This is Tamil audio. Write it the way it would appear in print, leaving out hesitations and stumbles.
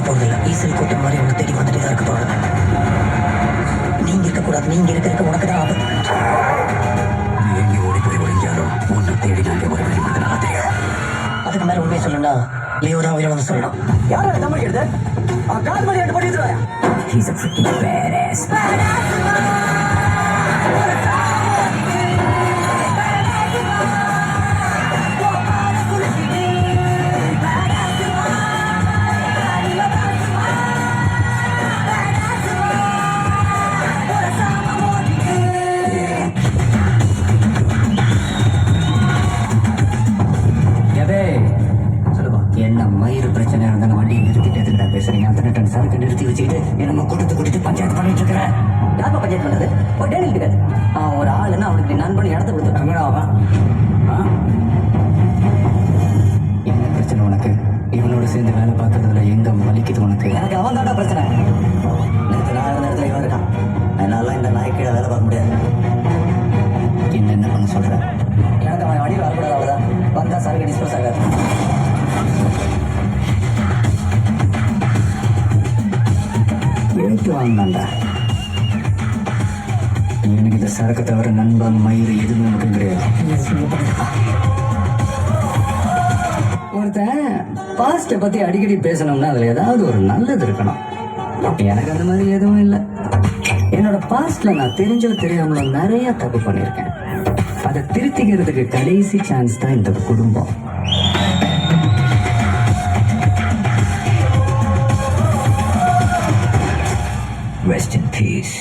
போறதில்ல. ஈசல் கூட்டம் மாதிரி உன்னை தேடி வந்துட்டு தான் இருக்க போறாங்க. நீங்க இருக்கக்கூடாது. நீங்க இருக்க உனக்கு தான் ஆபத்து. நீ எங்கே ஓடி போய் ஒழிஞ்சாலும் உன்னை தேடி நாங்க வருவேன். உனக்கு நல்லா தெரியும். அதுக்கு மேல உண்மையை சொல்லணும்னா லியோ தான் உயிரை வந்து சொல்லணும். யாரும் தமிழ் எடுத்து அவன் கால் மணி ரெண்டு போட்டு வச்சுருவாயா. He's a freaking badass. என்ன மயிறு பிரச்சனை இருந்தாலும் வண்டியை நிறுத்திட்டு எதுக்கிட்ட பேசுறீங்க? அத்தனை டன் சரக்கு நிறுத்தி வச்சுக்கிட்டு என்னமோ கூட்டத்தை பஞ்சாயத்து பண்ணிட்டு இருக்கிறேன். யாருப்பா பஞ்சாயத்து பண்ணது? ஒரு டேனில் இருக்காது. ஒரு ஆளுன்னு அவனுக்கு நண்பன் இடத்த கொடுத்துட்டாங்க. அவன் என்ன பிரச்சனை உனக்கு? இவனோட சேர்ந்து வேலை பார்க்கறதுல எங்க வலிக்குது உனக்கு? எனக்கு அவன் தாண்டா பிரச்சனை. நேற்று நான் நேரத்தில் இவன் இருக்கான். என்னால இந்த நாய்க்கீழ வேலை பார்க்க முடியாது. என்ன பண்ண சொல்றேன்? எனக்கு அவன் வண்டியில் வரக்கூடாது. அவ்வளோதான். வந்தா சரக்கு டிஸ்போஸ் ஆகாது. விலைக்கு வாங்கினாண்டா. எனக்கு இந்த சரக்கு தவிர நண்பன் மயிறு எதுவுமே எனக்கு கிடையாது. ஒருத்தன் பாஸ்ட்டை பத்தி அடிக்கடி பேசணும்னா அதுல ஏதாவது ஒரு நல்லது இருக்கணும். எனக்கு அந்த மாதிரி எதுவும் இல்லை. என்னோட பாஸ்ட்ல நான் தெரிஞ்சோ தெரியாமலோ நிறைய தப்பு பண்ணியிருக்கேன். அதை திருத்திக்கிறதுக்கு கடைசி சான்ஸ் தான் இந்த குடும்பம். Rest in peace.